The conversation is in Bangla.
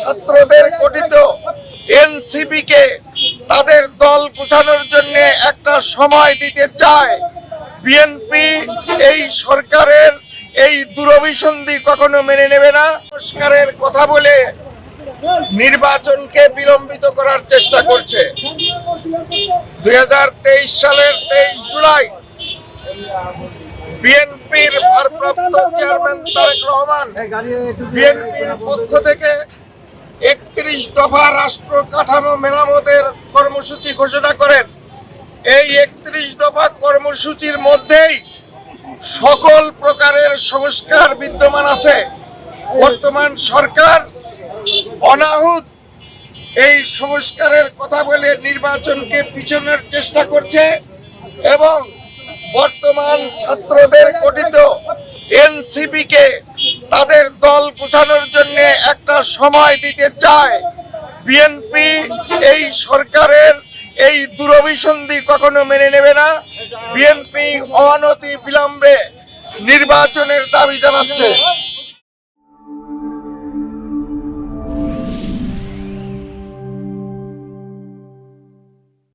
ছাত্রদের গঠিত এনসিপি কে তাদের দল গুছানোর জন্য একটা সময় দিতে চায়। বিএনপি এই সরকারের এই দূরভিসন্ধি কখনো মেনে নেবে না। সংস্কারের কথা বলে নির্বাচনকে বিলম্বিত করার চেষ্টা করছে। 2023 সালের 23 জুলাই বিএনপির ভারপ্রাপ্ত চেয়ারম্যান তারেক রহমান বিএনপির পক্ষ থেকে 31 দফা রাষ্ট্র কাঠামো মেরামতের কর্মসূচি ঘোষণা করেন। এই 31 দফা কর্মসূচির মধ্যেই সকল প্রকারের সংস্কার বিদ্যমান আছে। বর্তমান সরকার অনাহুত এই সংস্কারের কথা বলে নির্বাচনকে পিছনের চেষ্টা করছে এবং বর্তমান ছাত্রদের গঠিত এনসিপি কে তাদের দল গুছানোর জন্য একটা সময় দিতে চায়। বিএনপি এই সরকারের এই দূরভিসন্ধি কখনো মেনে নেবে না। বিএনপি অনতি বিলম্বে নির্বাচনের দাবি জানাচ্ছে।